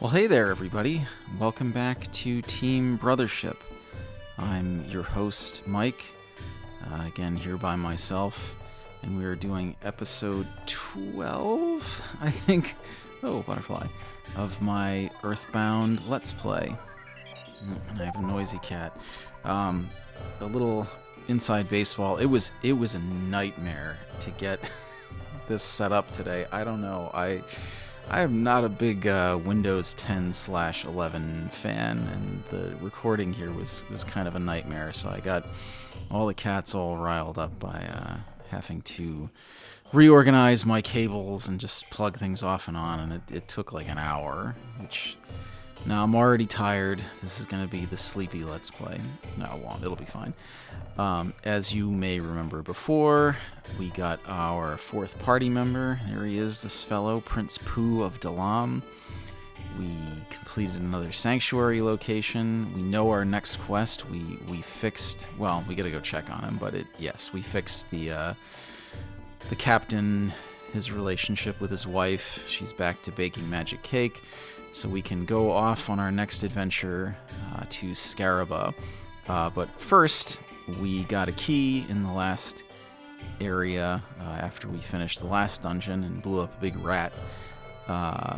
Well, hey there, everybody. Welcome back to Team Brothership. I'm your host, Mike, again here by myself, and we are doing episode 12, I think, butterfly, of my Earthbound Let's Play. And I have a noisy cat. A little inside baseball. It was a nightmare to get this set up today. I don't know. I am not a big Windows 10/11 fan, and the recording here was kind of a nightmare, so I got all the cats all riled up by having to reorganize my cables and just plug things off and on, and it took like an hour, which now I'm already tired. This is going to be the sleepy Let's Play. No, it won't. It'll be fine. As you may remember before, we got our fourth party member. There he is, this fellow, Prince Pooh of Dalam. We completed another sanctuary location. We know our next quest. We fixed, well, we gotta go check on him, but we fixed the captain, his relationship with his wife. She's back to baking magic cake, so we can go off on our next adventure to Scaraba. But first, we got a key in the last area after we finished the last dungeon and blew up a big rat.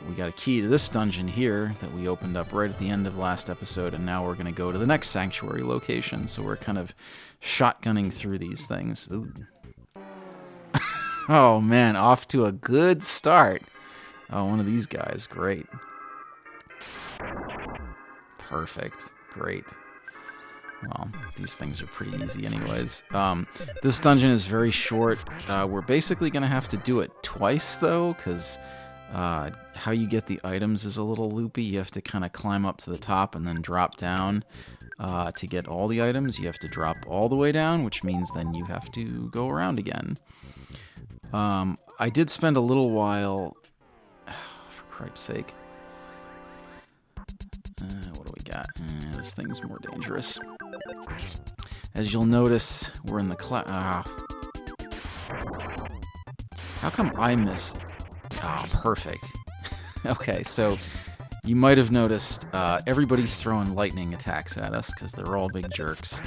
We got a key to this dungeon here that we opened up right at the end of last episode, and now we're going to go to the next sanctuary location, so we're kind of shotgunning through these things. Ooh. Oh man, off to a good start. Oh, one of these guys, great. Perfect, great. Well, these things are pretty easy anyways. This dungeon is very short. We're basically going to have to do it twice, though, because how you get the items is a little loopy. You have to kind of climb up to the top and then drop down. To get all the items, you have to drop all the way down, which means then you have to go around again. I did spend a little while... for cripe's sake. What do we got? This thing's more dangerous. As you'll notice, we're in the cloud. How come I miss? Perfect. Okay, so you might have noticed everybody's throwing lightning attacks at us because they're all big jerks.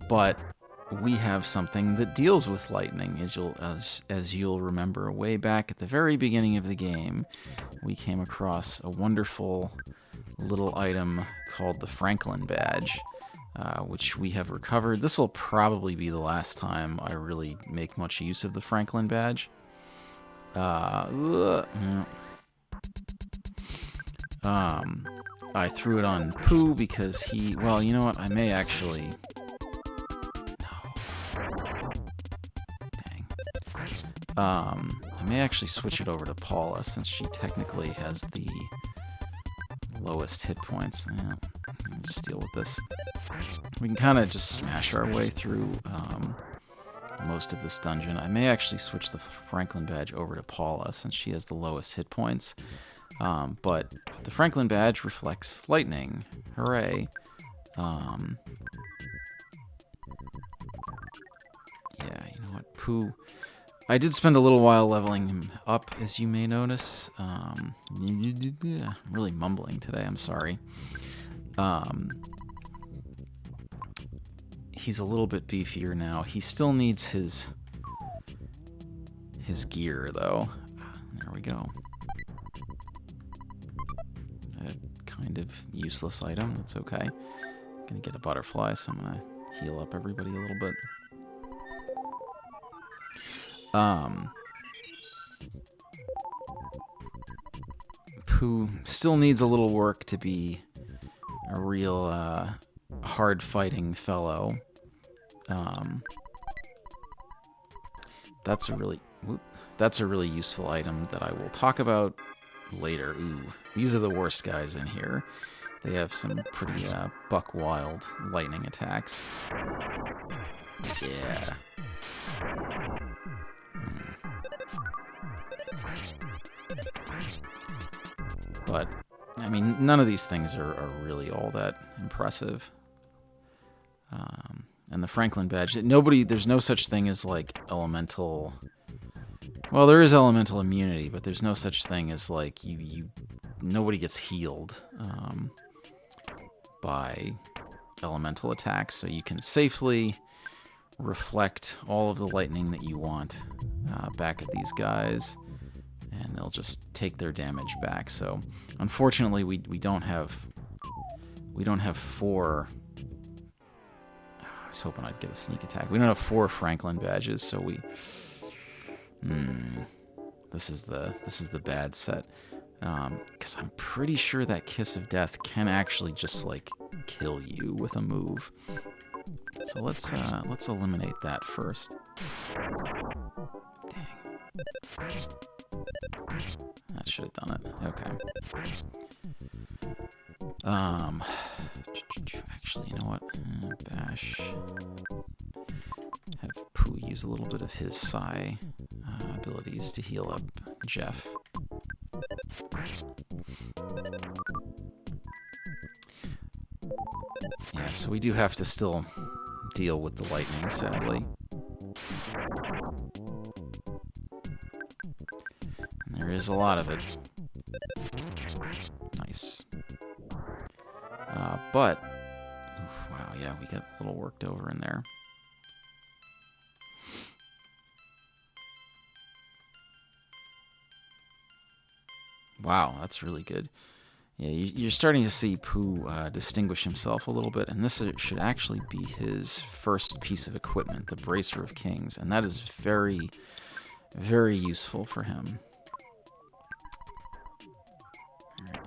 But we have something that deals with lightning. As you'll remember, way back at the very beginning of the game, we came across a wonderful little item called the Franklin Badge, which we have recovered. This will probably be the last time I really make much use of the Franklin Badge. I threw it on Pooh because well, you know what? I may actually... I may actually switch it over to Paula, since she technically has the lowest hit points. Yeah, I'll just deal with this. We can kind of just smash our way through most of this dungeon. I may actually switch the Franklin Badge over to Paula, since she has the lowest hit points. But the Franklin Badge reflects lightning. Hooray. Yeah, you know what? Pooh... I did spend a little while leveling him up, as you may notice. I'm really mumbling today, I'm sorry. He's a little bit beefier now. He still needs his gear, though. There we go. A kind of useless item, that's okay. I'm gonna get a butterfly, so I'm gonna heal up everybody a little bit. Pooh still needs a little work to be a real hard-fighting fellow. That's a really useful item that I will talk about later. Ooh, these are the worst guys in here. They have some pretty buck-wild lightning attacks. Yeah. But, I mean, none of these things are really all that impressive. And the Franklin Badge, there's no such thing as, like, elemental Well, there is elemental immunity, but there's no such thing as like nobody gets healed by elemental attacks, so you can safely reflect all of the lightning that you want back at these guys, and they'll just take their damage back. So unfortunately we don't have 4. I was hoping I'd get a sneak attack. We don't have 4 Franklin badges, so we this is the bad set, because I'm pretty sure that Kiss of Death can actually just like kill you with a move. So let's eliminate that first. Dang. That should have done it. Okay. Actually, you know what? Bash. Have Pooh use a little bit of his psi abilities to heal up Jeff. Yeah, so we do have to still deal with the lightning, sadly. And there is a lot of it. Nice. But, oof, wow, yeah, we get a little worked over in there. Wow, that's really good. Yeah, you're starting to see Pooh distinguish himself a little bit, and this should actually be his first piece of equipment, the Bracer of Kings, and that is very, very useful for him. All right,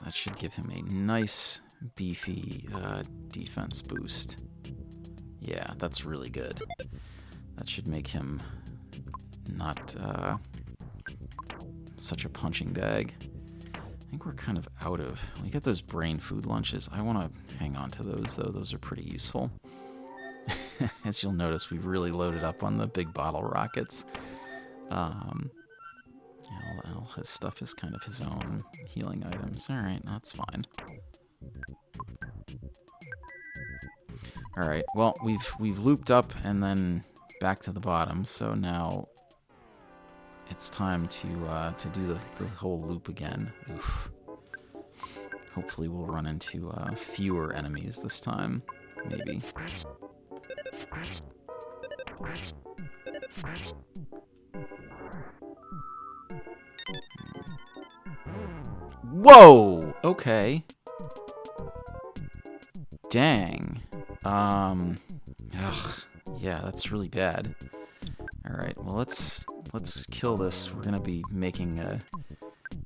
that should give him a nice, beefy defense boost. Yeah, that's really good. That should make him not such a punching bag. I think we're kind of out of... We get those brain food lunches. I want to hang on to those, though. Those are pretty useful. As you'll notice, we've really loaded up on the big bottle rockets. All his stuff is kind of his own healing items. All right, that's fine. All right, well, we've looped up and then back to the bottom, so now it's time to do the whole loop again. Oof. Hopefully we'll run into fewer enemies this time, maybe. Whoa! Okay. Dang. Yeah, that's really bad. Alright, well, let's kill this. We're gonna be making a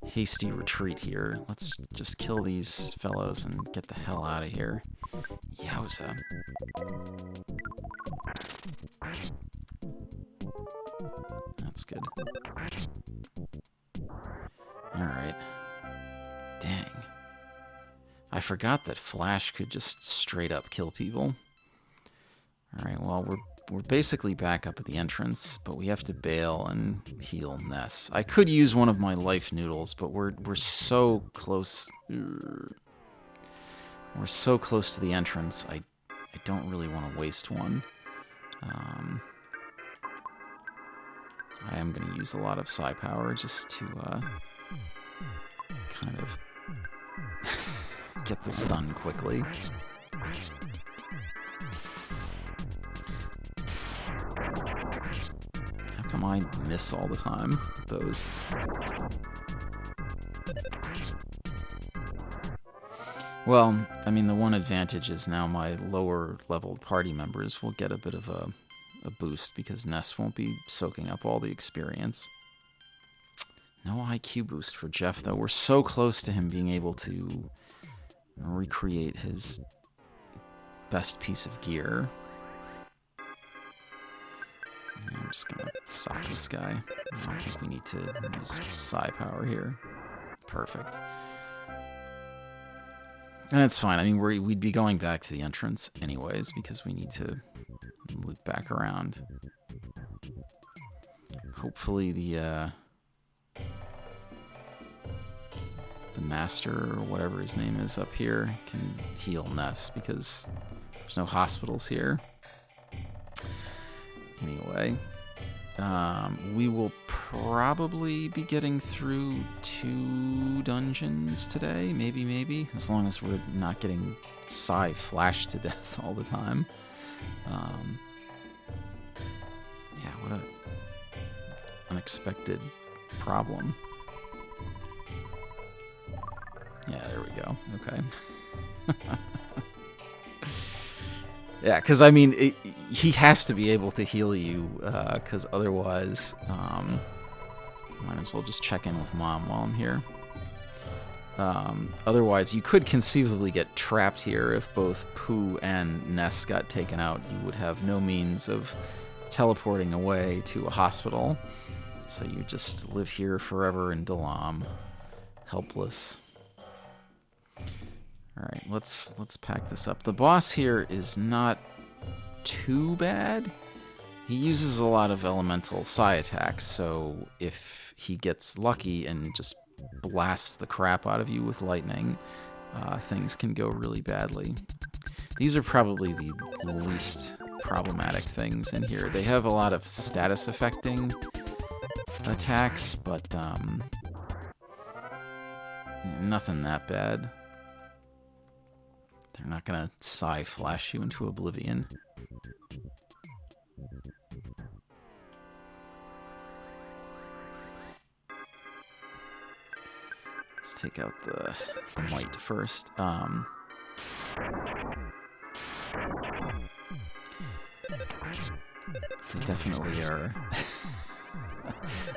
hasty retreat here. Let's just kill these fellows and get the hell out of here. Yowza. That's good. Alright. Dang. I forgot that Flash could just straight up kill people. Alright, well, we're basically back up at the entrance, but we have to bail and heal Ness. I could use one of my life noodles, but we're so close. We're so close to the entrance, I don't really want to waste one. I am going to use a lot of psi power just to kind of get this done quickly. How come I miss all the time with those? Well, I mean, the one advantage is now my lower leveled party members will get a bit of a boost because Ness won't be soaking up all the experience. No IQ boost for Jeff, though. We're so close to him being able to recreate his best piece of gear. I'm just gonna sock this guy. I don't think we need to use psi power here. Perfect. And it's fine. I mean, we'd be going back to the entrance anyways because we need to loop back around. Hopefully the master or whatever his name is up here can heal Ness because there's no hospitals here. Anyway, We will probably be getting through 2 dungeons today. Maybe. As long as we're not getting Psy flashed to death all the time. Yeah, what a unexpected problem. Yeah, there we go. Okay. Yeah, because, I mean, he has to be able to heal you, because otherwise, might as well just check in with Mom while I'm here. Otherwise, you could conceivably get trapped here if both Pooh and Ness got taken out. You would have no means of teleporting away to a hospital. So you just live here forever in Dalam, helpless. Alright, let's pack this up. The boss here is not too bad. He uses a lot of elemental psi attacks, so if he gets lucky and just blasts the crap out of you with lightning, things can go really badly. These are probably the least problematic things in here. They have a lot of status affecting attacks, but nothing that bad. They're not gonna psi flash you into oblivion. Let's take out the might first. They definitely are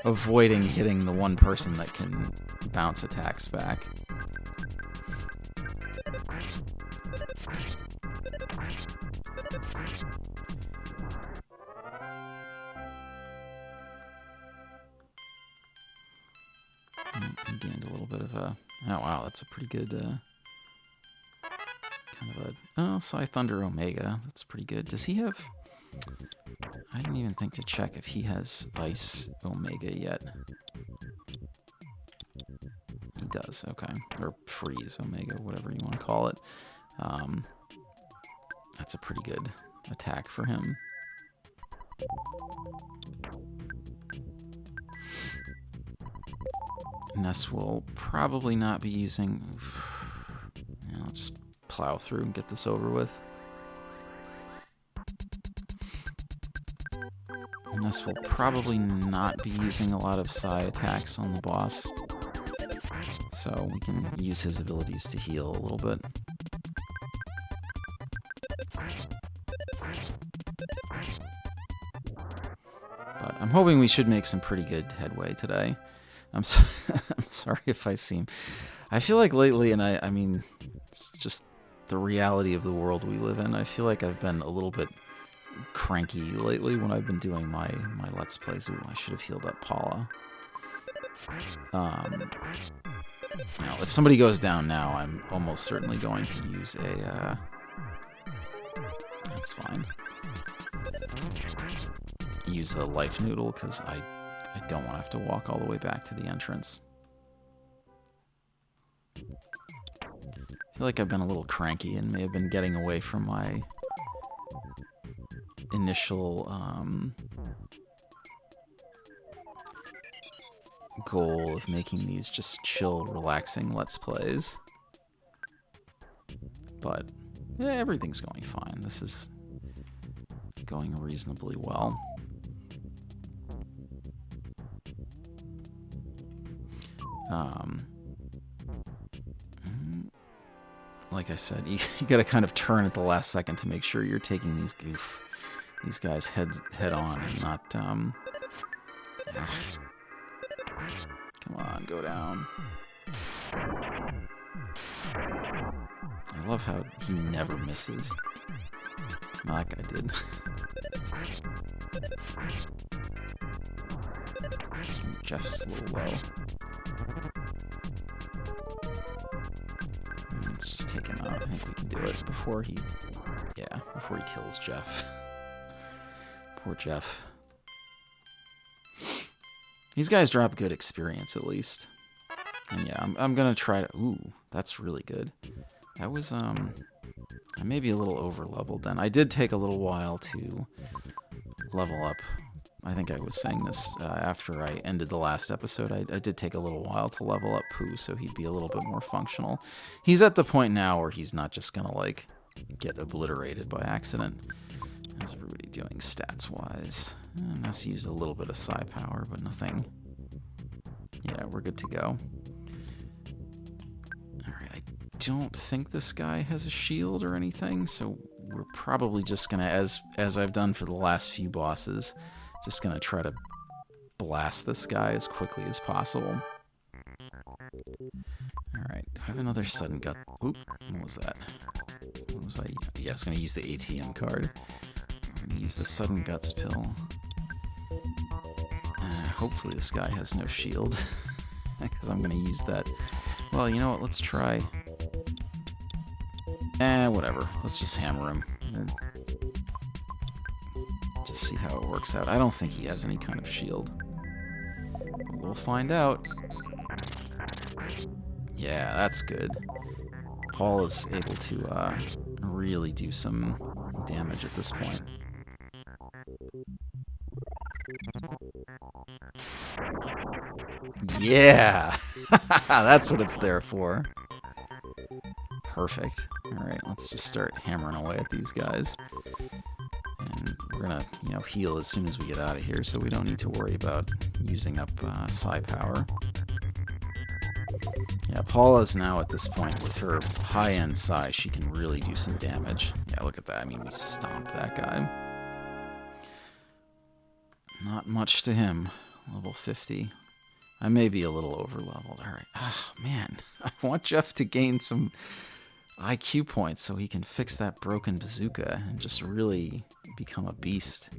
avoiding hitting the one person that can bounce attacks back. He gained a little bit of a... Oh, wow, that's a pretty good... kind of a... Oh, Psi Thunder Omega. That's pretty good. Does he have... I didn't even think to check if he has Ice Omega yet. He does, okay. Or Freeze Omega, whatever you want to call it. That's a pretty good attack for him. Ness will probably not be using... Yeah, let's plow through and get this over with. Ness will probably not be using a lot of psi attacks on the boss. So we can use his abilities to heal a little bit. But I'm hoping we should make some pretty good headway today. I'm sorry if I seem... I feel like lately, and I mean, it's just the reality of the world we live in, I feel like I've been a little bit cranky lately when I've been doing my Let's Plays. Ooh, I should have healed up Paula. Now, if somebody goes down now, I'm almost certainly going to use a... That's fine. Use a life noodle, because I don't want to have to walk all the way back to the entrance. I feel like I've been a little cranky and may have been getting away from my initial goal of making these just chill, relaxing Let's Plays. But yeah, everything's going fine. This is going reasonably well. Like I said, you gotta kind of turn at the last second to make sure you're taking these guys head on and not come on, go down. I love how he never misses. Well, that guy did. Jeff's a little low. Let's just take him out. I think we can do it before he kills Jeff. Poor Jeff. These guys drop good experience at least. And yeah, I'm gonna try to... Ooh, that's really good. That was, I may be a little over leveled then. I did take a little while to level up I think I was saying this after I ended the last episode. I did take a little while to level up Pooh, so he'd be a little bit more functional. He's at the point now where he's not just gonna, like, get obliterated by accident. How's everybody doing stats-wise? Ness used a little bit of psi power, but nothing. Yeah, we're good to go. Alright, I don't think this guy has a shield or anything, so we're probably just gonna, as I've done for the last few bosses, just gonna try to blast this guy as quickly as possible. Alright, I have another sudden gut. Oop, what was that? What was I? Yeah, I was gonna use the ATM card. I'm gonna use the sudden guts pill. Hopefully this guy has no shield, because I'm gonna use that. Well, you know what? Let's try. Whatever. Let's just hammer him. And just see how it works out. I don't think he has any kind of shield. But we'll find out. Yeah, that's good. Paul is able to really do some damage at this point. Yeah! That's what it's there for. Perfect. Alright, let's just start hammering away at these guys. And we're gonna, heal as soon as we get out of here, so we don't need to worry about using up psi power. Yeah, Paula's now at this point with her high-end psi, she can really do some damage. Yeah, look at that. I mean, we stomped that guy. Not much to him. Level 50. I may be a little over-leveled. Alright. Ah, man. I want Jeff to gain some IQ points so he can fix that broken bazooka and just really become a beast.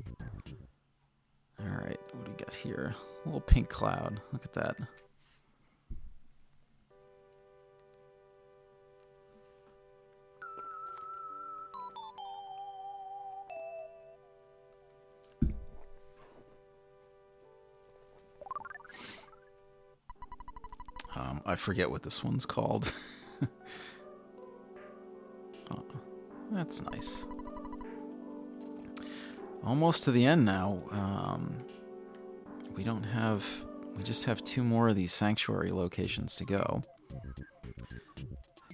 Alright, what do we got here? A little pink cloud. Look at that. I forget what this one's called. Oh, that's nice. Almost to the end now. We just have 2 more of these sanctuary locations to go.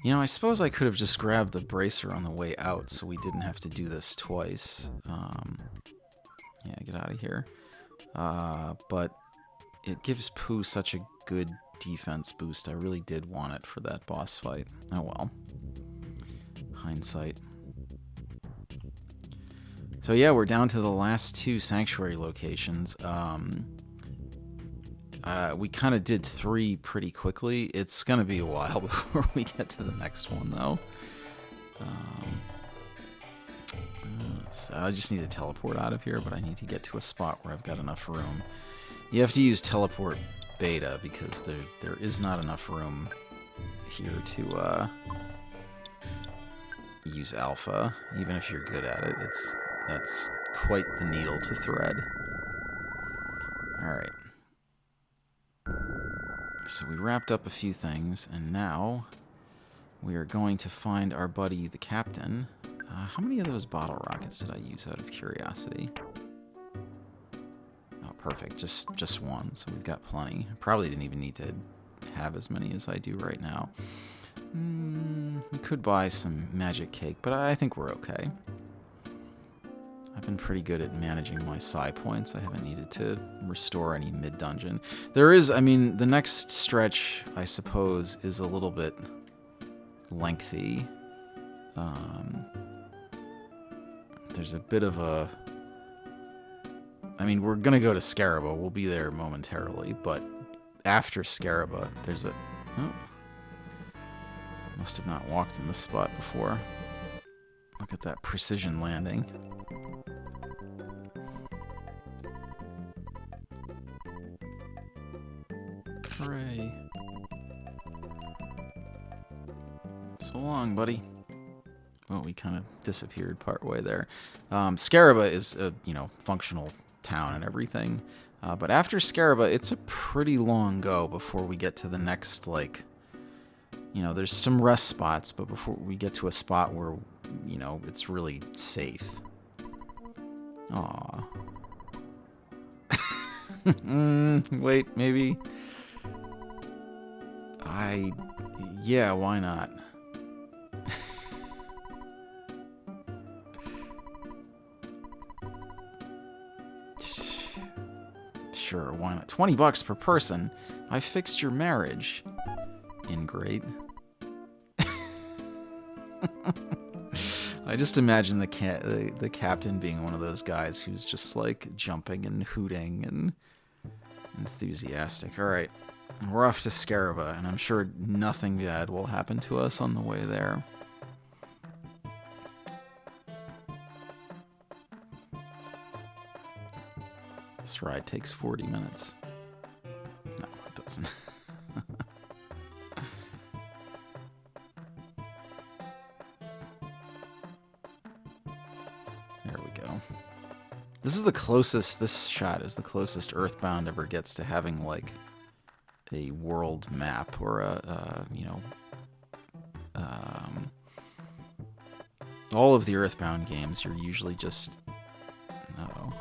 I suppose I could have just grabbed the bracer on the way out so we didn't have to do this twice. Yeah, get out of here. But it gives Pooh such a good defense boost. I really did want it for that boss fight. Oh well. Hindsight. So yeah, we're down to the last 2 sanctuary locations. We kind of did 3 pretty quickly. It's going to be a while before we get to the next one, though. I just need to teleport out of here, but I need to get to a spot where I've got enough room. You have to use teleport beta because there is not enough room here to use alpha. Even if you're good at it, that's quite the needle to thread. Alright. So we wrapped up a few things, and now we are going to find our buddy, the captain. How many of those bottle rockets did I use out of curiosity? Oh, perfect. Just 1, so we've got plenty. I probably didn't even need to have as many as I do right now. We could buy some magic cake, but I think we're okay. I've been pretty good at managing my psi points. I haven't needed to restore any mid-dungeon. There is, I mean, the next stretch, I suppose, is a little bit lengthy. There's a bit of a... I mean, we're going to go to Scaraba. We'll be there momentarily, but after Scaraba, there's a... Oh. Must have not walked in this spot before. Look at that precision landing. Hooray. So long, buddy. Oh, we kind of disappeared partway there. Scaraba is a, functional town and everything. But after Scaraba, it's a pretty long go before we get to the next, there's some rest spots, but before we get to a spot where, it's really safe. Aww. Wait, maybe. Yeah, why not? Sure, why not? $20 per person. I fixed your marriage. Ingrate. I just imagine the captain being one of those guys who's just like jumping and hooting and enthusiastic. All right, we're off to Scaraba, and I'm sure nothing bad will happen to us on the way there. This ride takes 40 minutes. No, it doesn't. There we go. This shot is the closest Earthbound ever gets to having, like, a world map or all of the Earthbound games, you're usually just... Uh-oh.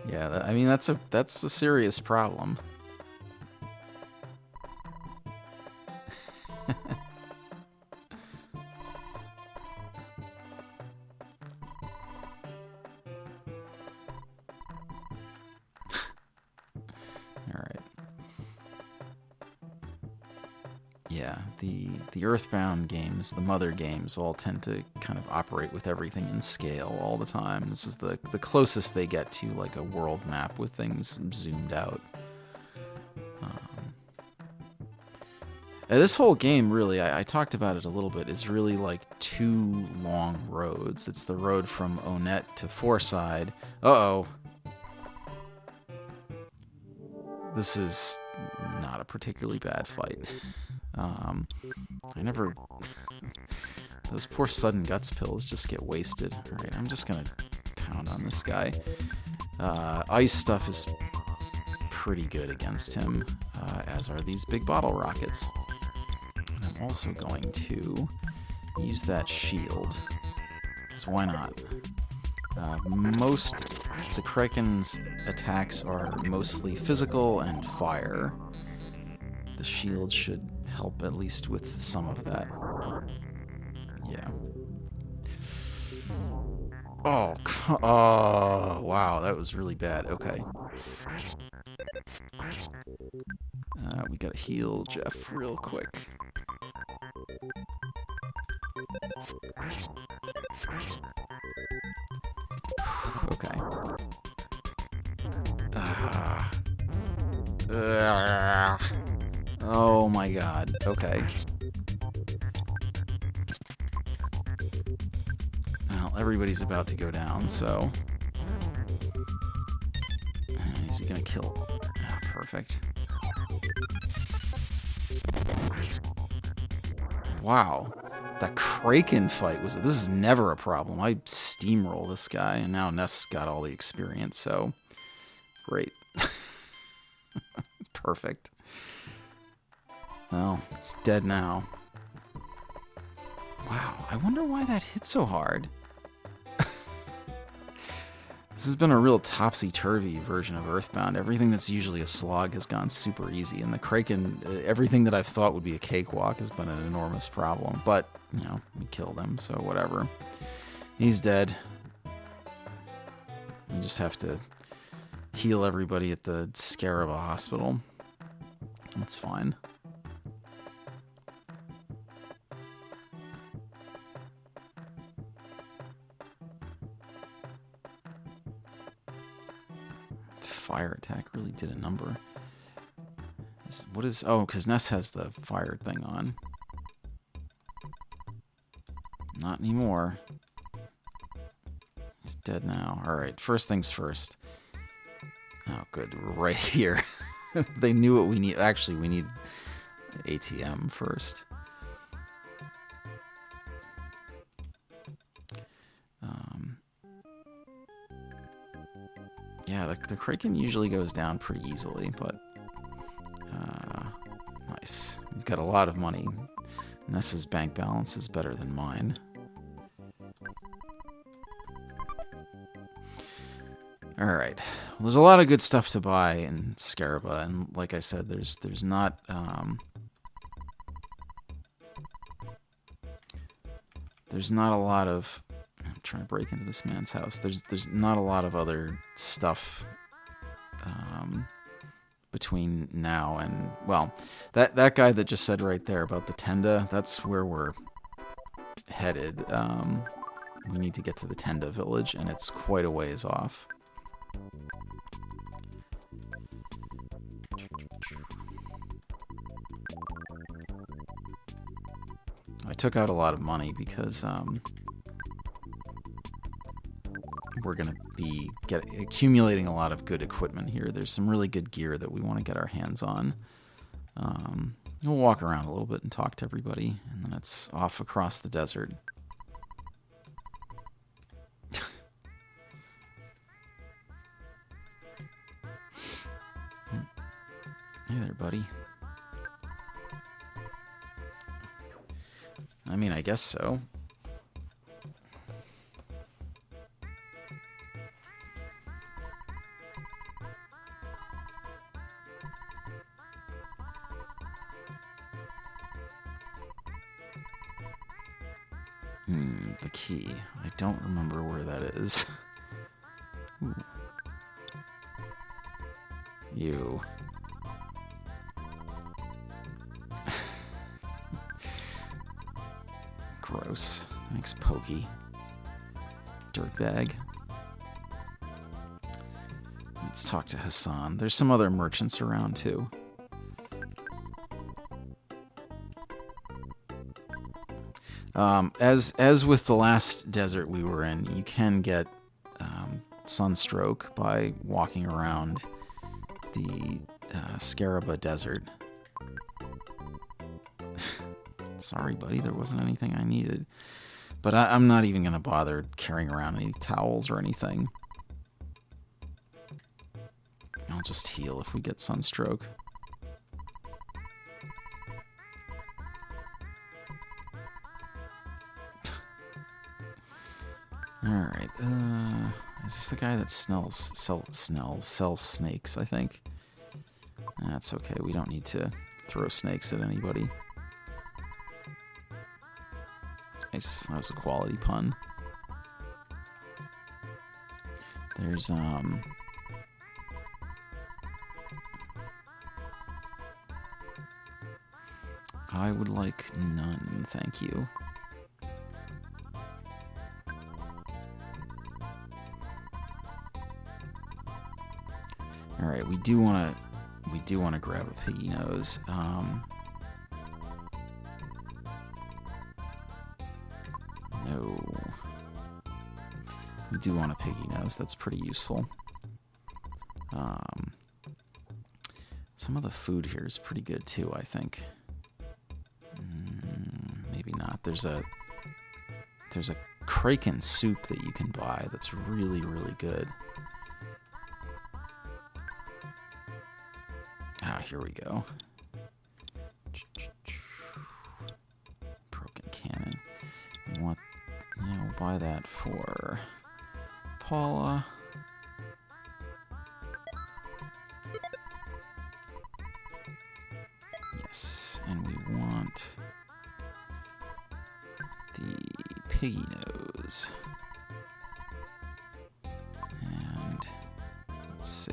Yeah, I mean, that's a serious problem. Yeah, the Earthbound games, the mother games, all tend to kind of operate with everything in scale all the time. This is the closest they get to like a world map with things zoomed out. This whole game, really, I talked about it a little bit, is really like two long roads. It's the road from Onet to Fourside. Uh-oh. This is not a particularly bad fight. Those poor sudden guts pills just get wasted. Alright, I'm just gonna pound on this guy. Ice stuff is pretty good against him, as are these big bottle rockets. And I'm also going to use that shield, because why not? The Kraken's attacks are mostly physical and fire. The shield should help at least with some of that. Yeah. Oh, wow, that was really bad. Okay. We gotta heal Jeff real quick. Okay. Oh my god. Okay. Well, everybody's about to go down, so... Is he gonna kill? Ah, perfect. Wow. That Kraken fight was... This is never a problem. I steamroll this guy, and now Ness got all the experience, so... Great. Perfect. Well, it's dead now. Wow, I wonder why that hit so hard. This has been a real topsy-turvy version of Earthbound. Everything that's usually a slog has gone super easy, and the Kraken, everything that I've thought would be a cakewalk has been an enormous problem. But, you know, we killed him, so whatever. He's dead. We just have to heal everybody at the Scaraba Hospital. That's fine. Fire attack really did a number. What is... Oh, because Ness has the fire thing on. Not anymore. He's dead now. Alright, first things first. Oh, good. We're right here. They knew what we need. Actually, we need ATM first. Yeah, the Kraken usually goes down pretty easily, but... nice. We've got a lot of money. Ness's bank balance is better than mine. All right. Well, there's a lot of good stuff to buy in Scaraba, and like I said, there's not a lot of. I'm trying to break into this man's house. There's not a lot of other stuff between now and, well, that guy that just said right there about the Tenda, that's where we're headed. We need to get to the Tenda village, and it's quite a ways off. I took out a lot of money because we're going to be accumulating a lot of good equipment here. There's some really good gear that we want to get our hands on. We'll walk around a little bit and talk to everybody, and then it's off across the desert. Hey there, buddy. I mean, I guess so. The key. I don't remember where that is. Ooh. You. Gross. Thanks, Pokey. Dirtbag. Let's talk to Hassan. There's some other merchants around, too. As with the last desert we were in, you can get sunstroke by walking around the Scaraba Desert. Sorry, buddy, there wasn't anything I needed. But I'm not even going to bother carrying around any towels or anything. I'll just heal if we get sunstroke. Alright, is this the guy that sells snakes, I think? That's okay, we don't need to throw snakes at anybody. That was a quality pun. There's, I would like none, thank you. All right, we do want to grab a piggy nose. No, we do want a piggy nose. That's pretty useful. Some of the food here is pretty good too, I think. Maybe not. There's a kraken soup that you can buy that's really, really good. Here we go. Broken cannon. We'll buy that for Paula. Yes, and we want the piggy nose. And let's see.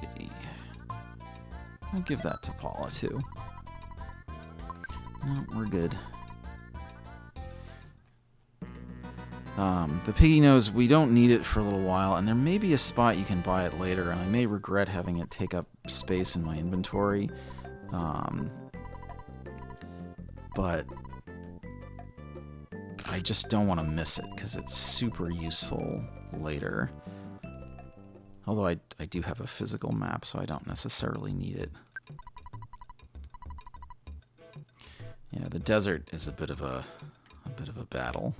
I'll give that to Paula, too. No, we're good. The piggy nose, we don't need it for a little while, and there may be a spot you can buy it later, and I may regret having it take up space in my inventory. But I just don't want to miss it, because it's super useful later. Although I do have a physical map, so I don't necessarily need it. Yeah, the desert is a bit of a battle.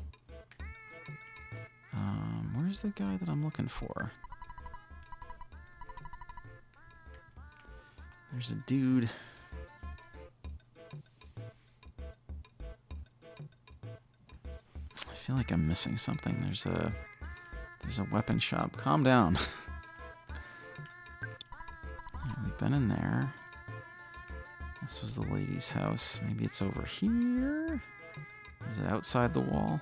Where's the guy that I'm looking for? There's a dude. I feel like I'm missing something. There's a weapon shop. Calm down. been in there. This was the lady's house. Maybe it's over here? Or is it outside the wall?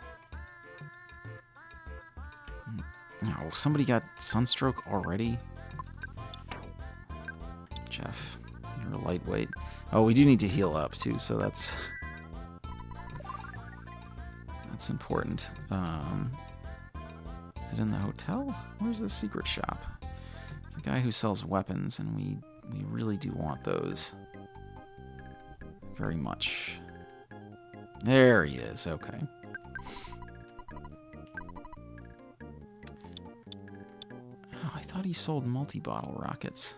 Oh, somebody got sunstroke already? Jeff, you're a lightweight. Oh, we do need to heal up, too, so that's important. Is it in the hotel? Where's the secret shop? There's a guy who sells weapons, and we really do want those. Very much. There he is, okay. Oh, I thought he sold multi-bottle rockets.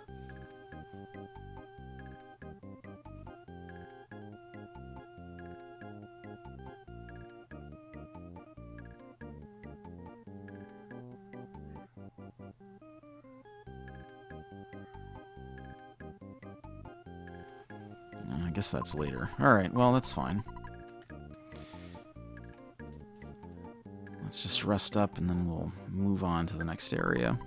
I guess that's later. Alright, well, that's fine. Let's just rest up and then we'll move on to the next area.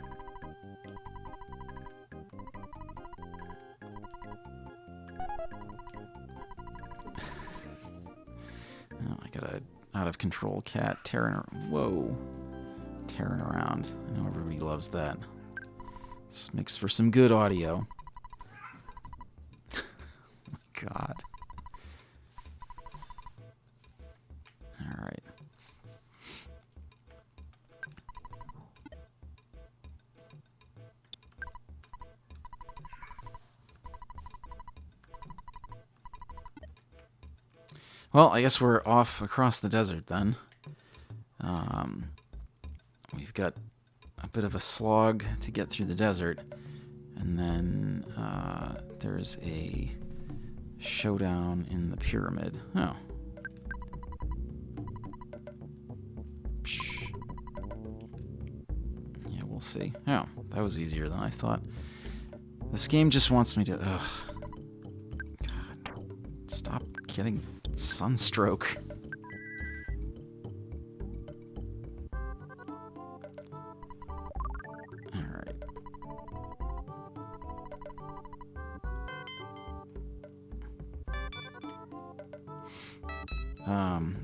Oh, I got a out-of-control cat tearing around. I know everybody loves that. This makes for some good audio. God. All right. Well, I guess we're off across the desert then. We've got a bit of a slog to get through the desert, and then there's a showdown in the pyramid. Oh. Psh. Yeah, we'll see. Oh, that was easier than I thought. This game just wants me to... Ugh. God. Stop getting sunstroke. Alright.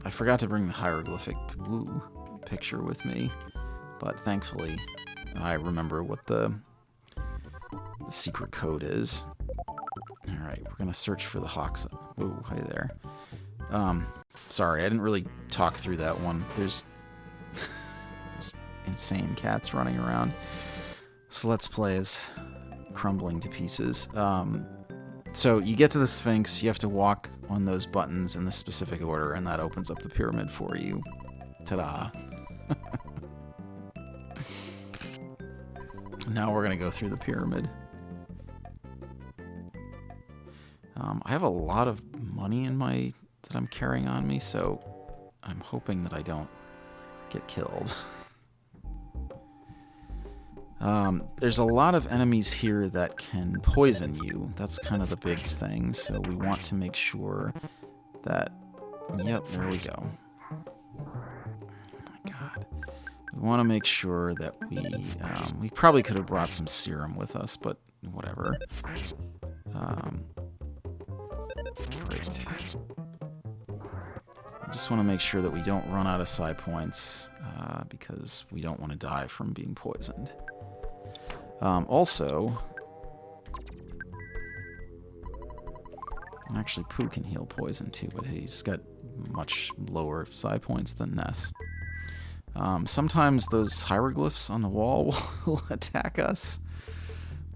I forgot to bring the hieroglyphic picture with me, but thankfully I remember what the secret code is. Alright, we're gonna search for the hawks. Ooh, hi there. Sorry, I didn't really talk through that one. There's insane cats running around. So let's play is crumbling to pieces. So you get to the Sphinx, you have to walk on those buttons in the specific order, and that opens up the pyramid for you. Ta-da. Now we're going to go through the pyramid. I have a lot of money that I'm carrying on me, so I'm hoping that I don't get killed. There's a lot of enemies here that can poison you. That's kind of the big thing, so we want to make sure that... Yep, there we go. Oh my god. We want to make sure that we probably could have brought some serum with us, but whatever. Great. I just want to make sure that we don't run out of psi points, because we don't want to die from being poisoned. Also, actually Pooh can heal poison too, but he's got much lower psi points than Ness. Sometimes those hieroglyphs on the wall will attack us,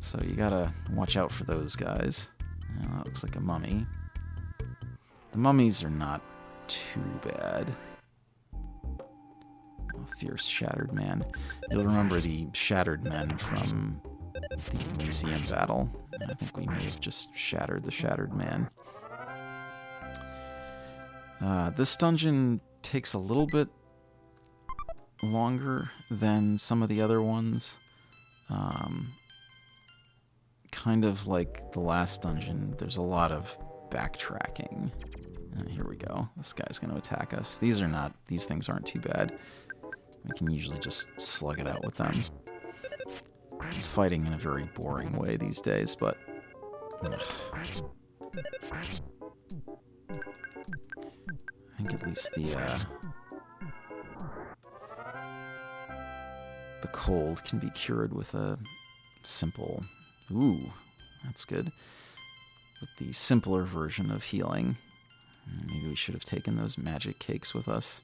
so you gotta watch out for those guys. That looks like a mummy. The mummies are not too bad. Fierce Shattered Man. You'll remember the Shattered Men from the museum battle. I think we may have just shattered the Shattered Man. This dungeon takes a little bit longer than some of the other ones. Kind of like the last dungeon, there's a lot of backtracking. Here we go. This guy's going to attack us. These things aren't too bad. We can usually just slug it out with them. I'm fighting in a very boring way these days, but I think at least the cold can be cured with a simple... Ooh, that's good. With the simpler version of healing. Maybe we should have taken those magic cakes with us.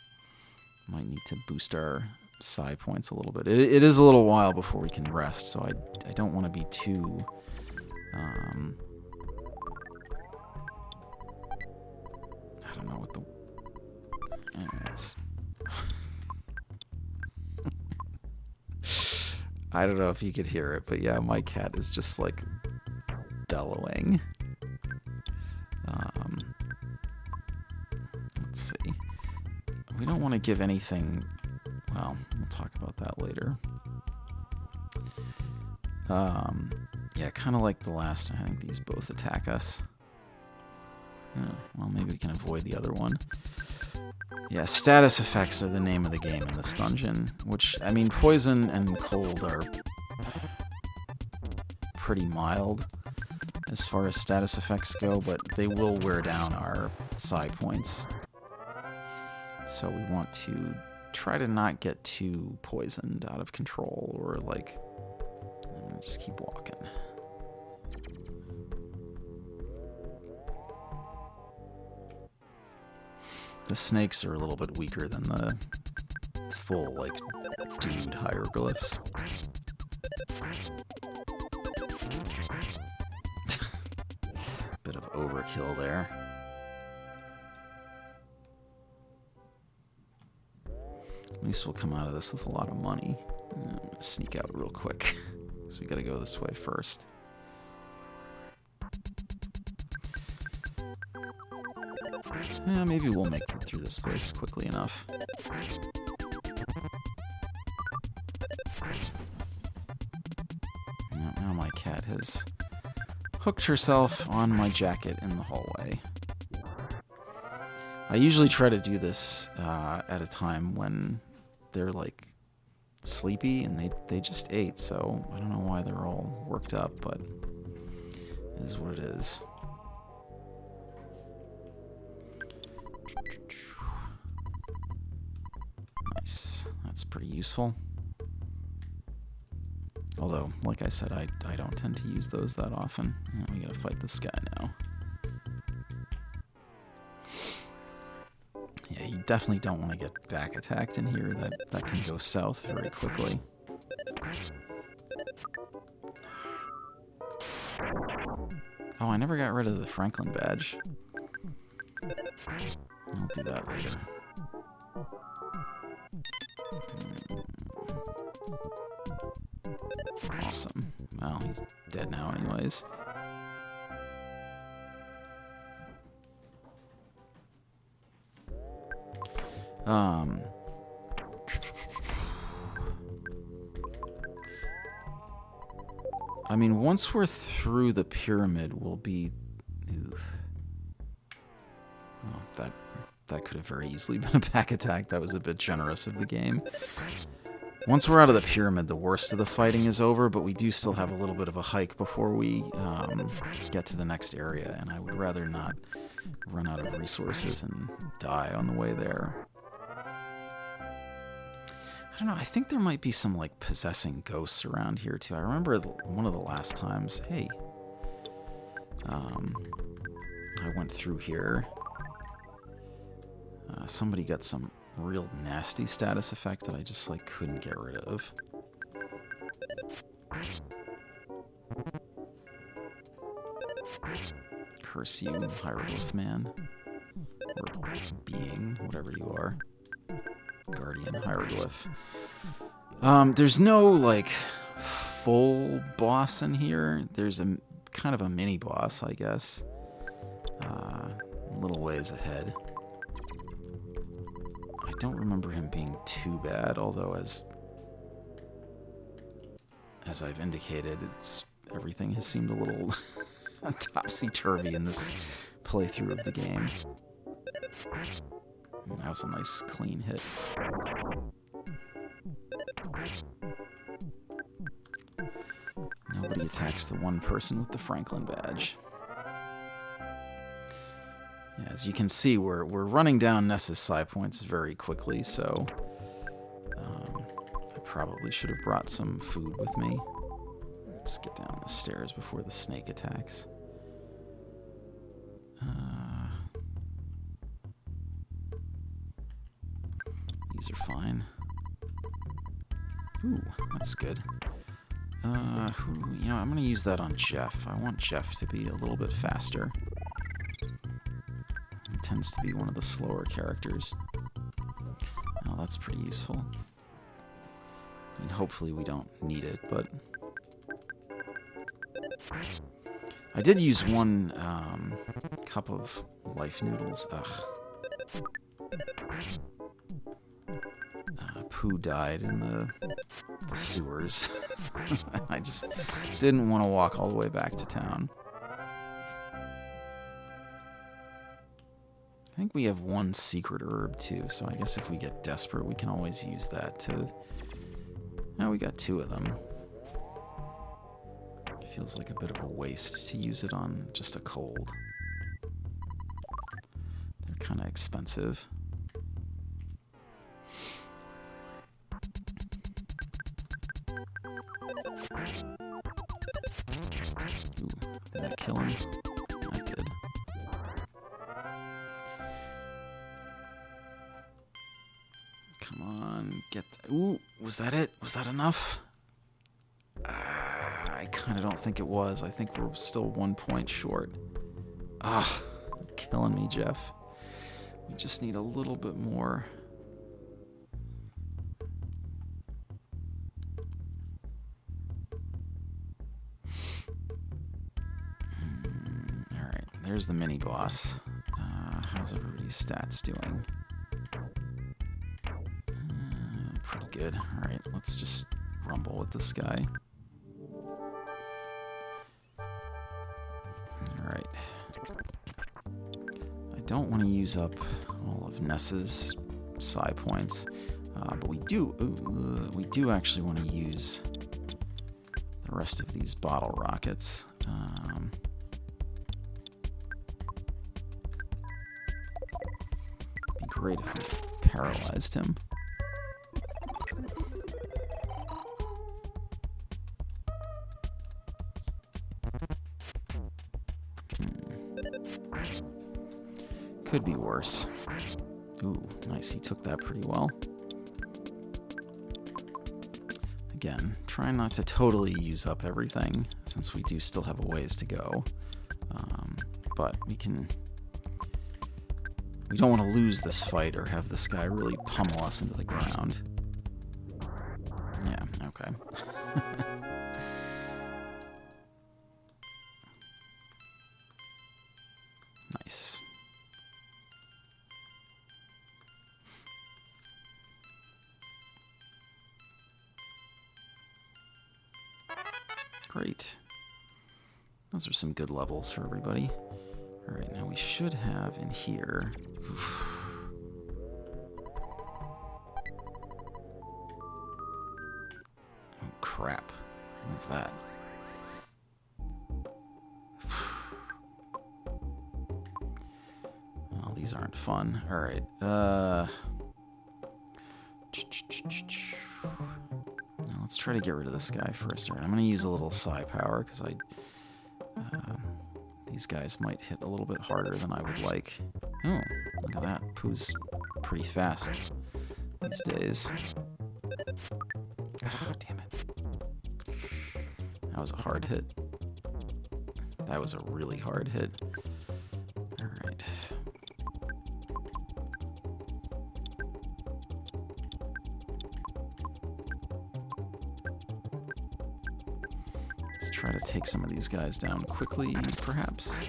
Might need to boost our psi points a little bit. It is a little while before we can rest, so I don't want to be too... I don't know what the... It's... I don't know if you could hear it, but yeah, my cat is just like bellowing. Let's see. We don't want to give anything... Well, we'll talk about that later. Yeah, kind of like the last time. I think these both attack us. Oh, well, maybe we can avoid the other one. Yeah, status effects are the name of the game in this dungeon, which, I mean, poison and cold are pretty mild as far as status effects go, but they will wear down our psi points. So we want to try to not get too poisoned out of control, or like, just keep walking. The snakes are a little bit weaker than the full, like, dude hieroglyphs. Bit of overkill there. At least we'll come out of this with a lot of money. I'm gonna sneak out real quick, because we gotta go this way first. Yeah, maybe we'll make it through this place quickly enough. Now my cat has hooked herself on my jacket in the hallway. I usually try to do this at a time when they're like sleepy and they just ate, so I don't know why they're all worked up, but it is what it is. Nice. That's pretty useful. Although, like I said, I don't tend to use those that often. We gotta fight this guy now. Yeah, you definitely don't want to get back attacked in here. That can go south very quickly. Oh, I never got rid of the Franklin badge. I'll do that later. Awesome. Well, he's dead now anyways. I mean, once we're through the pyramid, we'll be... Well, that could have very easily been a back attack. That was a bit generous of the game. Once we're out of the pyramid, the worst of the fighting is over, but we do still have a little bit of a hike before we get to the next area, and I would rather not run out of resources and die on the way there. I don't know, I think there might be some, like, possessing ghosts around here, too. I remember one of the last times, hey, I went through here. Somebody got some real nasty status effect that I just, like, couldn't get rid of. Curse you, hieroglyph man. Or being, whatever you are. Guardian hieroglyph. There's no, like, full boss in here. There's a kind of a mini boss, I guess. A little ways ahead. I don't remember him being too bad, although as I've indicated, everything has seemed a little topsy-turvy in this playthrough of the game. That was a nice clean hit. Nobody attacks the one person with the Franklin badge. Yeah, as you can see, we're running down Ness's psi points very quickly, so I probably should have brought some food with me. Let's get down the stairs before the snake attacks. These are fine. Ooh, that's good. You know, I'm going to use that on Jeff. I want Jeff to be a little bit faster. He tends to be one of the slower characters. Oh, that's pretty useful. I mean, hopefully we don't need it, but... I did use one cup of life noodles. Ugh. Pooh died in the sewers. I just didn't want to walk all the way back to town. I think we have one secret herb too, so I guess if we get desperate, we can always use that to... Now we got 2 of them. Feels like a bit of a waste to use it on just a cold. They're kind of expensive. Ooh, did that kill him? That did. Come on, get that. Ooh, was that it? Was that enough? I kind of don't think it was. I think we're still 1 point short. Ah, killing me, Jeff. We just need a little bit more. Alright, there's the mini-boss. How's everybody's stats doing? Pretty good. Alright, let's just rumble with this guy. Alright. I don't want to use up all of Ness's psi points, but we do actually want to use the rest of these bottle rockets. It'd be great if we paralyzed him. Could be worse. Ooh, nice. He took that pretty well. Again, try not to totally use up everything, since we do still have a ways to go. But we don't want to lose this fight or have this guy really pummel us into the ground. Yeah, okay. Nice. Great. Those are some good levels for everybody. Alright, now we should have in here... Oh, crap. What's that? Well, these aren't fun. Alright, let's try to get rid of this guy first. Alright, I'm going to use a little psi power, because these guys might hit a little bit harder than I would like. Oh, look at that. Pooh's pretty fast these days. Oh, damn it. That was a hard hit. That was a really hard hit. Alright. Let's try to take some of these guys down quickly, perhaps.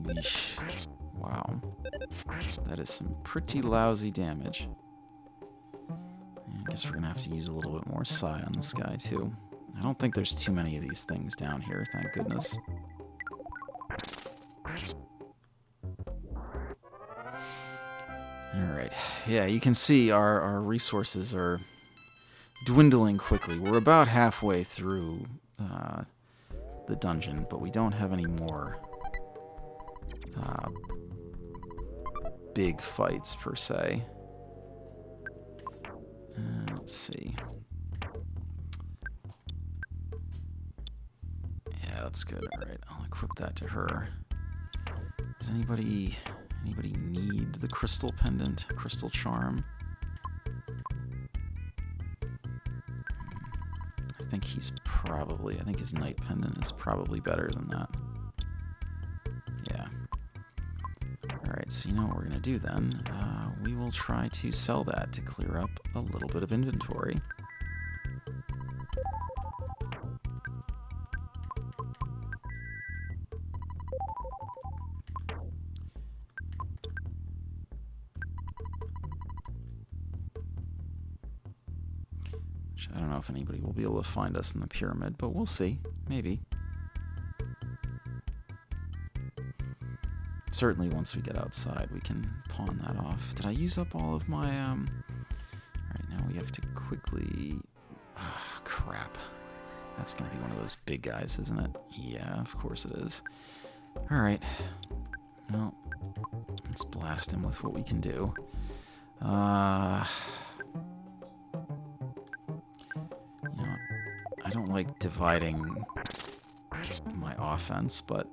Yeesh. Wow. That is some pretty lousy damage. I guess we're gonna have to use a little bit more psi on this guy, too. I don't think there's too many of these things down here, thank goodness. Alright. Yeah, you can see our resources are dwindling quickly. We're about halfway through the dungeon, but we don't have any more big fights, per se. Let's see. Yeah, that's good. Alright, I'll equip that to her. Does anybody need the crystal pendant, crystal charm? I think his night pendant is probably better than that. Yeah. Alright, so you know what we're going to do then? We will try to sell that to clear up a little bit of inventory. I don't know if anybody will be able to find us in the pyramid, but we'll see. Maybe. Certainly once we get outside, we can pawn that off. Did I use up all of my, Alright, now we have to quickly... Ah, crap. That's gonna be one of those big guys, isn't it? Yeah, of course it is. Alright. Well, let's blast him with what we can do. You know, I don't like dividing my offense, but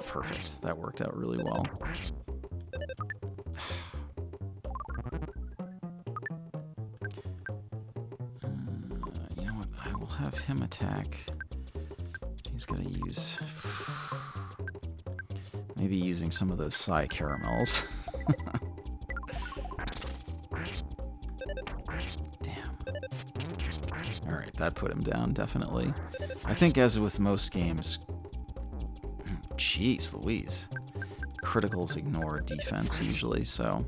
perfect. That worked out really well. You know what? I will have him attack. He's gonna use... Maybe using some of those Psy caramels. Damn. Alright, that put him down, definitely. I think as with most games... Jeez Louise. Criticals ignore defense usually, so...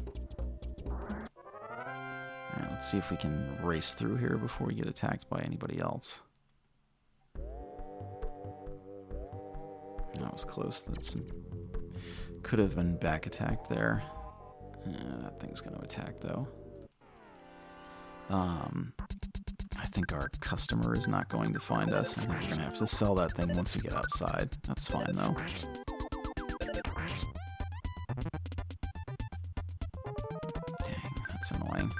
Alright, let's see if we can race through here before we get attacked by anybody else. That was close. That's... Could have been back attacked there. That thing's going to attack, though. I think our customer is not going to find us. I think we're going to have to sell that thing once we get outside. That's fine, though. Dang, that's annoying.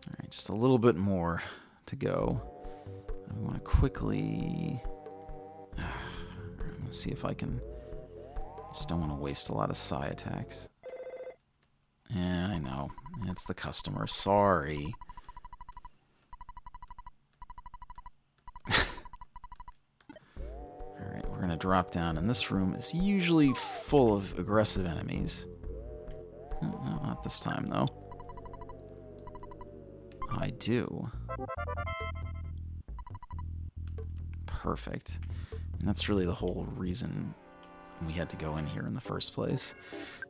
Alright, just a little bit more to go. I want to quickly... Let's see if I can... Just don't want to waste a lot of Psy attacks. Yeah, I know. It's the customer. Sorry. Alright, we're going to drop down, and this room is usually full of aggressive enemies. No, not this time, though. I do. Perfect. And that's really the whole reason we had to go in here in the first place.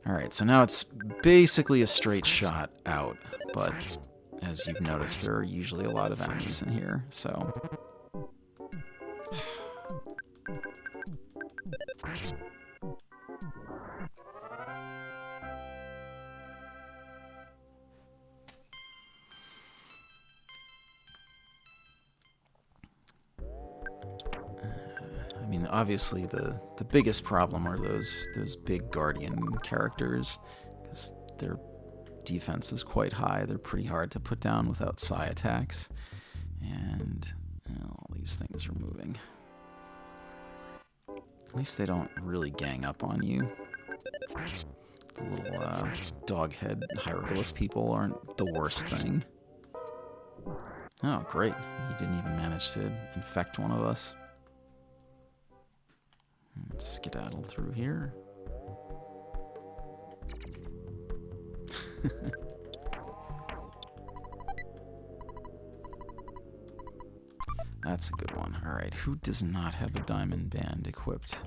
Alright, so now it's basically a straight shot out, but as you've noticed, there are usually a lot of enemies in here, so... I mean, obviously the biggest problem are those big guardian characters, because their defense is quite high. They're pretty hard to put down without Psy attacks, and all these things are moving. At least they don't really gang up on you. The little dog head hieroglyph people aren't the worst thing. Oh, great. He didn't even manage to infect one of us. Let's skedaddle through here. That's a good one. Alright, who does not have a diamond band equipped?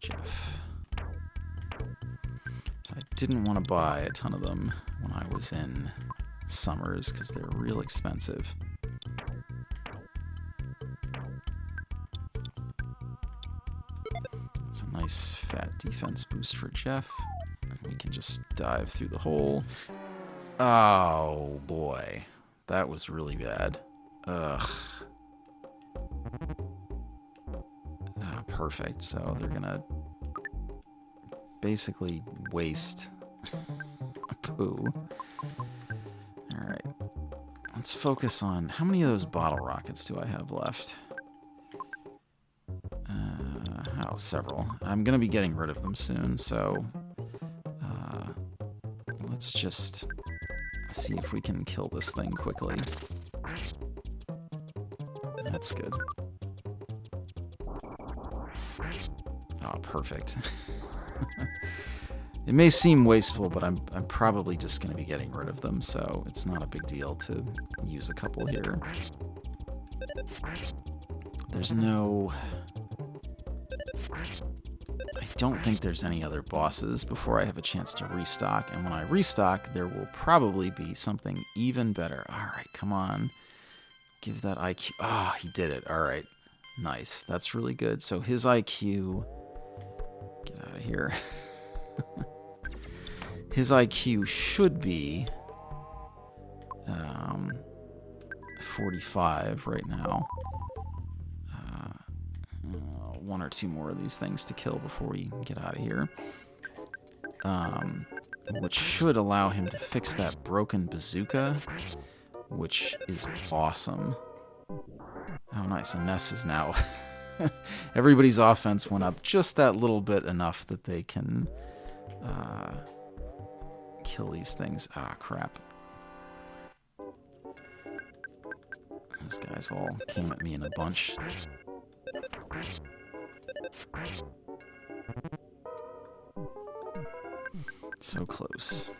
Jeff. I didn't want to buy a ton of them when I was in Summers because they're real expensive. It's a nice fat defense boost for Jeff. We can just dive through the hole. Oh boy, that was really bad. Ugh. Perfect. So they're gonna basically waste a poo. Alright. Let's focus on how many of those bottle rockets do I have left? Oh, several. I'm gonna be getting rid of them soon, so let's just see if we can kill this thing quickly. That's good. Oh, perfect. It may seem wasteful, but I'm probably just going to be getting rid of them, so it's not a big deal to use a couple here. There's no... I don't think there's any other bosses before I have a chance to restock, and when I restock, there will probably be something even better. Alright, come on. Give that IQ... Ah, he did it. Alright. Nice. That's really good. So his IQ... Get out of here. His IQ should be 45 right now. One or two more of these things to kill before we get out of here. Which should allow him to fix that broken bazooka, which is awesome. Oh, nice. And Ness is now... Everybody's offense went up just that little bit, enough that they can kill these things. Ah, crap. Those guys all came at me in a bunch. So close.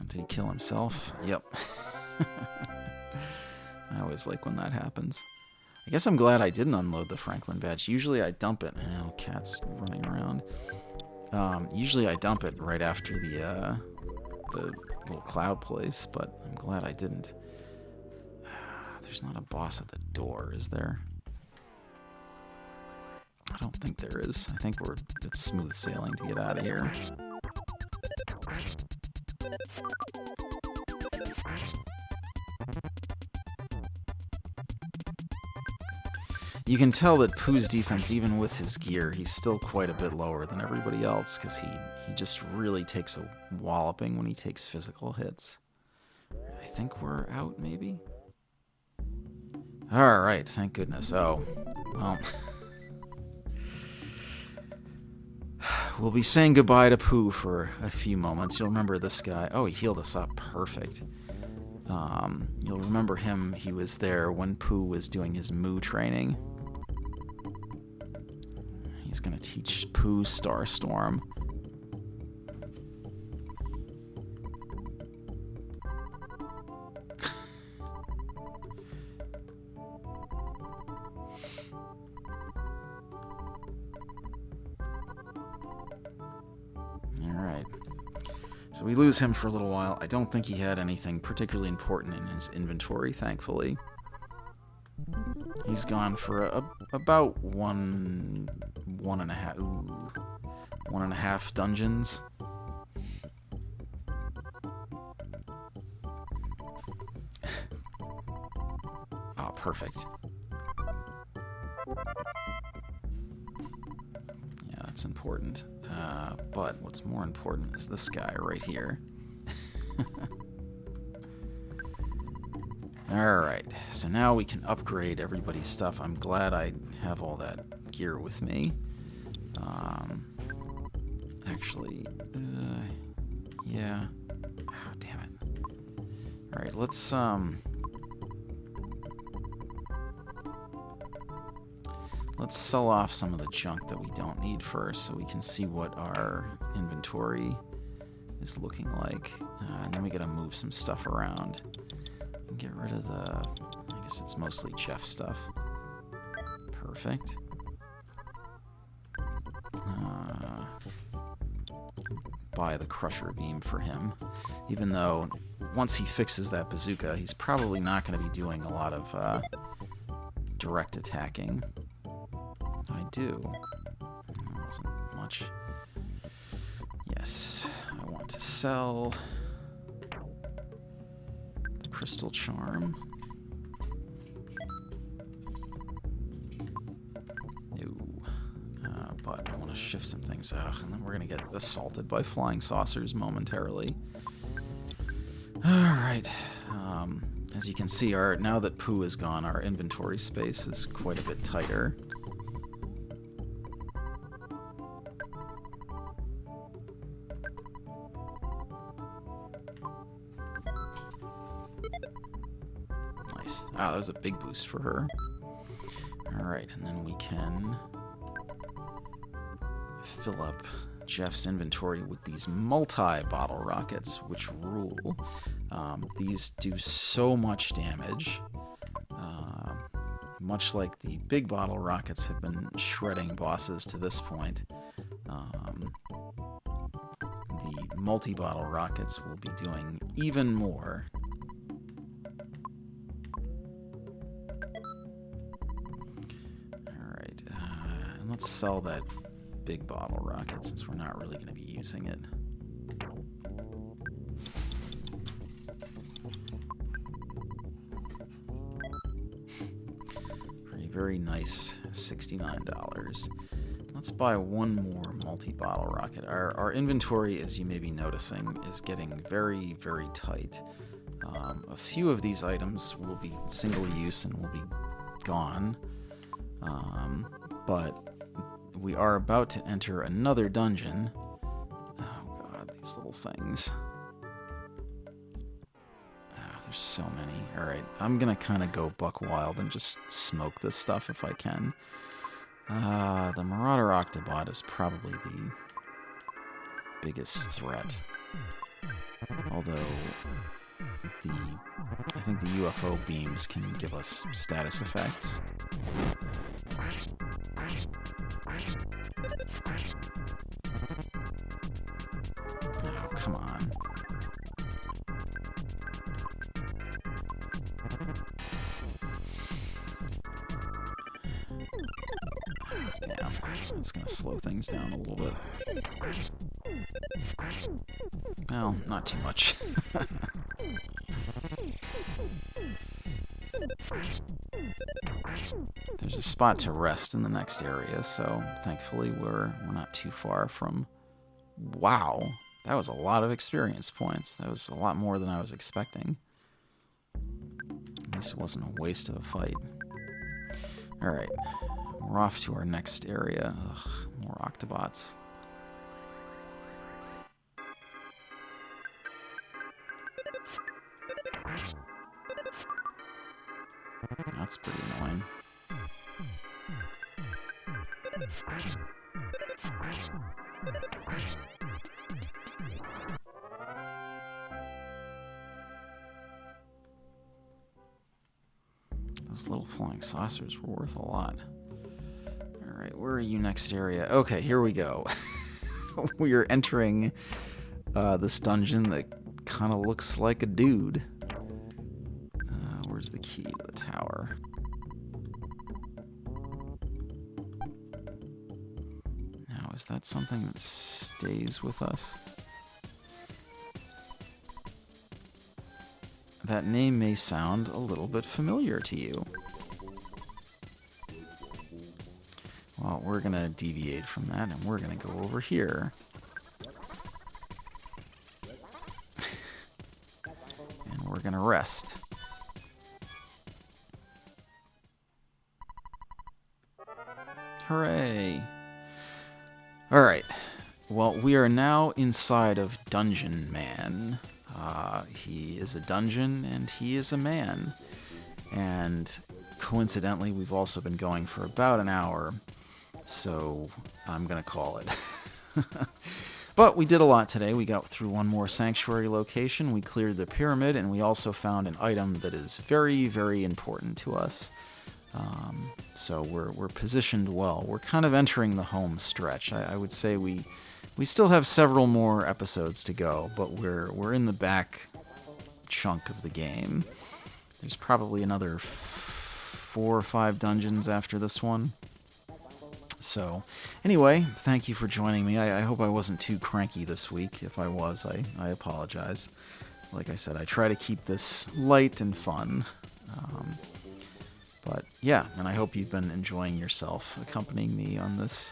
Did he kill himself? Yep. I always like when that happens. I guess I'm glad I didn't unload the Franklin badge. Usually I dump it. Oh, cat's running around. Usually I dump it right after the little cloud place, but I'm glad I didn't. There's not a boss at the door, is there? I don't think there is. I think it's smooth sailing to get out of here. You can tell that Pooh's defense, even with his gear, he's still quite a bit lower than everybody else, because he just really takes a walloping when he takes physical hits. I think we're out, maybe? Alright, thank goodness. Oh, well... We'll be saying goodbye to Pooh for a few moments. You'll remember this guy. Oh, he healed us up. Perfect. You'll remember him. He was there when Pooh was doing his Moo training. He's going to teach Pooh Starstorm. Alright. So we lose him for a little while. I don't think he had anything particularly important in his inventory, thankfully. He's gone for about one and a half dungeons. Oh, perfect. Yeah, that's important. But what's more important is this guy right here. Alright, so now we can upgrade everybody's stuff. I'm glad I have all that gear with me. Actually, yeah. Oh, damn it. Alright, let's sell off some of the junk that we don't need first, so we can see what our inventory is looking like. And then we gotta move some stuff around. Get rid of the... I guess it's mostly Jeff stuff. Perfect. Buy the crusher beam for him, even though once he fixes that bazooka, he's probably not going to be doing a lot of direct attacking. I do. That wasn't much. Yes, I want to sell the crystal charm. But I want to shift some things out, and then we're going to get assaulted by flying saucers momentarily. Alright. As you can see, now that Pooh is gone, our inventory space is quite a bit tighter. Nice. Ah, that was a big boost for her. Alright, and then we can fill up Jeff's inventory with these multi-bottle rockets, which rule. These do so much damage. Much like the big bottle rockets have been shredding bosses to this point, the multi-bottle rockets will be doing even more. Alright, and let's sell that big bottle rocket since we're not really going to be using it. For a very nice $69. Let's buy one more multi-bottle rocket. Our inventory, as you may be noticing, is getting very, very tight. A few of these items will be single use and will be gone. But we are about to enter another dungeon. Oh god, these little things. There's so many. Alright, I'm gonna kind of go buck wild and just smoke this stuff if I can. The Marauder Octobot is probably the biggest threat. Although, I think the UFO beams can give us status effects. Oh, come on. Damn, that's gonna slow things down a little bit. Well, not too much. There's a spot to rest in the next area, so thankfully we're not too far from... Wow, that was a lot of experience points. That was a lot more than I was expecting. At least it wasn't a waste of a fight. Alright, we're off to our next area. Ugh, more Octobots. That's pretty annoying. Those little flying saucers were worth a lot. Alright, where are you next area? Okay, here we go. We are entering this dungeon that kind of looks like a dude. Where's the key to the tower? Now, is that something that stays with us? That name may sound a little bit familiar to you. Well, we're going to deviate from that, and we're going to go over here. And we're going to rest. Hooray! Alright, well, we are now inside of Dungeon Man. He is a dungeon, and he is a man. And coincidentally, we've also been going for about an hour, so I'm going to call it. But we did a lot today. We got through one more sanctuary location, we cleared the pyramid, and we also found an item that is very, very important to us. So we're positioned well. We're kind of entering the home stretch. I would say we still have several more episodes to go, but we're in the back chunk of the game. There's probably another 4 or 5 dungeons after this one. So, anyway, thank you for joining me. I hope I wasn't too cranky this week. If I was, I apologize. Like I said, I try to keep this light and fun. But yeah, and I hope you've been enjoying yourself accompanying me on this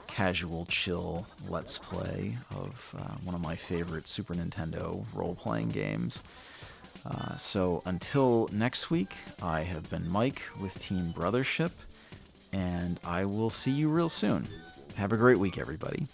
casual, chill Let's Play of one of my favorite Super Nintendo role-playing games. So until next week, I have been Mike with Team Brothership, and I will see you real soon. Have a great week, everybody.